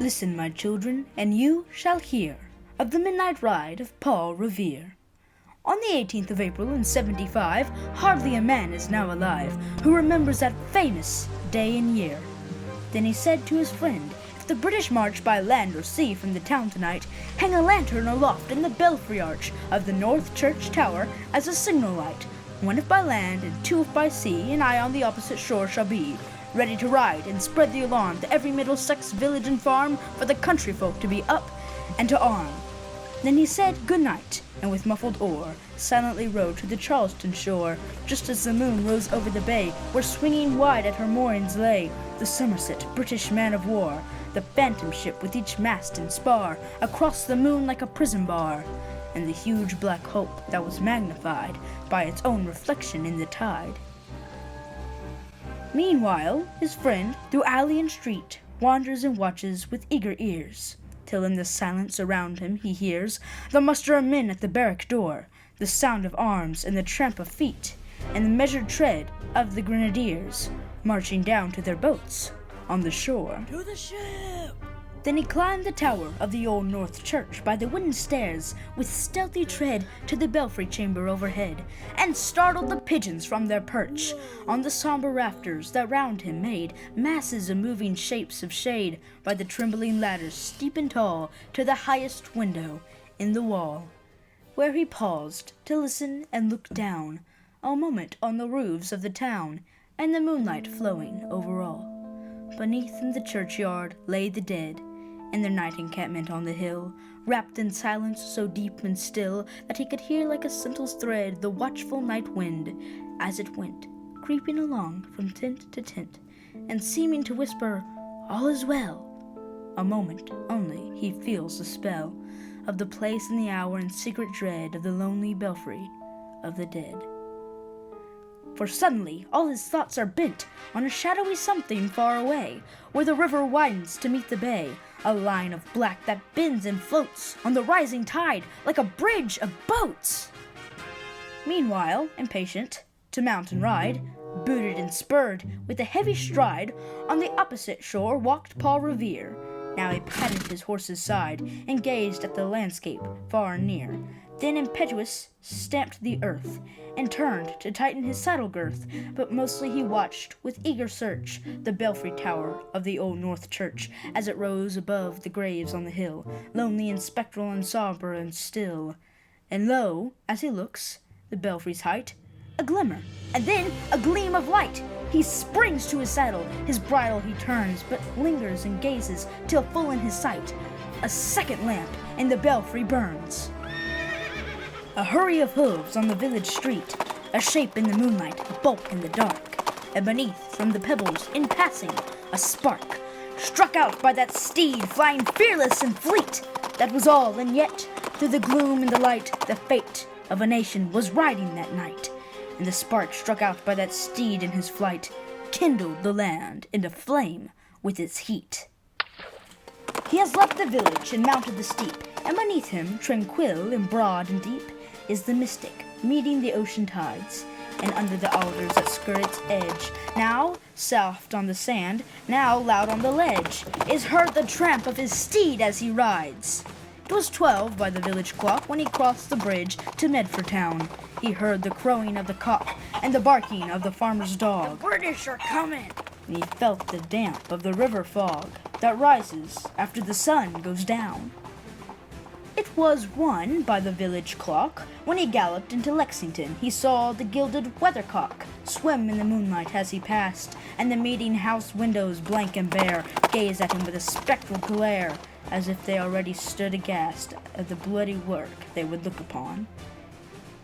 Listen, my children, and you shall hear of the midnight ride of Paul Revere. On the 18th of April in 75, hardly a man is now alive who remembers that famous day and year. Then he said to his friend, if the British march by land or sea from the town tonight, hang a lantern aloft in the belfry arch of the North Church Tower as a signal light. One if by land and two if by sea, and I on the opposite shore shall be, ready to ride and spread the alarm to every Middlesex village and farm for the country folk to be up and to arm. Then he said good night, and with muffled oar silently rowed to the Charleston shore, just as the moon rose over the bay, where swinging wide at her moorings lay the Somerset British man of war, the phantom ship with each mast and spar across the moon like a prison bar, and the huge black hulk that was magnified by its own reflection in the tide. Meanwhile, his friend, through alley and street, wanders and watches with eager ears, till in the silence around him he hears the muster of men at the barrack door, the sound of arms and the tramp of feet, and the measured tread of the grenadiers, marching down to their boats on the shore. To the ship! Then he climbed the tower of the old North Church by the wooden stairs with stealthy tread to the belfry chamber overhead, and startled the pigeons from their perch on the somber rafters that round him made masses of moving shapes of shade by the trembling ladders steep and tall to the highest window in the wall, where he paused to listen and look down a moment on the roofs of the town and the moonlight flowing over all. Beneath in the churchyard lay the dead, in their night encampment on the hill, wrapped in silence so deep and still that he could hear like a sentinel's thread the watchful night wind as it went, creeping along from tent to tent, and seeming to whisper, all is well. A moment only he feels the spell of the place and the hour and secret dread of the lonely belfry of the dead. For suddenly all his thoughts are bent on a shadowy something far away, where the river widens to meet the bay, a line of black that bends and floats on the rising tide like a bridge of boats. Meanwhile, impatient to mount and ride, booted and spurred with a heavy stride, on the opposite shore walked Paul Revere. Now he patted his horse's side and gazed at the landscape far and near, then impetuous stamped the earth and turned to tighten his saddle girth, but mostly he watched with eager search the belfry tower of the old North Church as it rose above the graves on the hill, lonely and spectral and somber and still. And lo, as he looks, the belfry's height, a glimmer, and then a gleam of light. He springs to his saddle, his bridle he turns, but lingers and gazes till full in his sight a second lamp in the belfry burns. A hurry of hooves on the village street, a shape in the moonlight, a bulk in the dark, and beneath, from the pebbles, in passing, a spark, struck out by that steed flying fearless and fleet. That was all, and yet, through the gloom and the light, the fate of a nation was riding that night, and the spark struck out by that steed in his flight kindled the land into flame with its heat. He has left the village and mounted the steep, and beneath him, tranquil and broad and deep, is the mystic, meeting the ocean tides, and under the alders that skirt its edge, now soft on the sand, now loud on the ledge, is heard the tramp of his steed as he rides. It was 12 by the village clock when he crossed the bridge to Medford town. He heard the crowing of the cock and the barking of the farmer's dog. The British are coming! And he felt the damp of the river fog that rises after the sun goes down. It was 1 by the village clock when he galloped into Lexington. He saw the gilded weathercock swim in the moonlight as he passed, and the meeting house windows, blank and bare, gazed at him with a spectral glare, as if they already stood aghast at the bloody work they would look upon.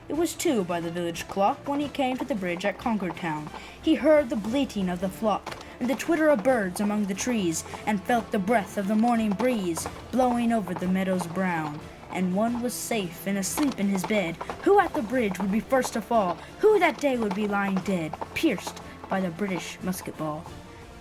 It was 2 by the village clock when he came to the bridge at Concord town. He heard the bleating of the flock and the twitter of birds among the trees, and felt the breath of the morning breeze blowing over the meadows brown. And one was safe and asleep in his bed. Who at the bridge would be first to fall? Who that day would be lying dead, pierced by the British musket ball?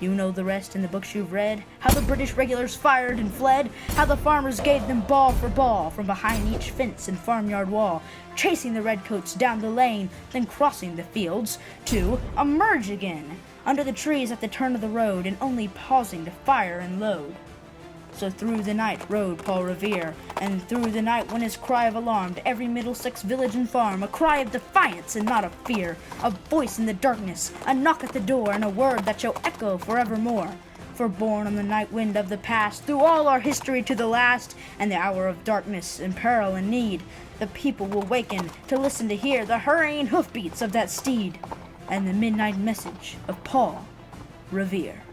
You know the rest in the books you've read, how the British regulars fired and fled, how the farmers gave them ball for ball from behind each fence and farmyard wall, chasing the redcoats down the lane, then crossing the fields to emerge again under the trees at the turn of the road, and only pausing to fire and load. So through the night rode Paul Revere, and through the night went his cry of alarm to every Middlesex village and farm, a cry of defiance and not of fear, a voice in the darkness, a knock at the door, and a word that shall echo forevermore. For born on the night wind of the past, through all our history to the last, and the hour of darkness and peril and need, the people will waken to listen to hear the hurrying hoofbeats of that steed, and the midnight message of Paul Revere.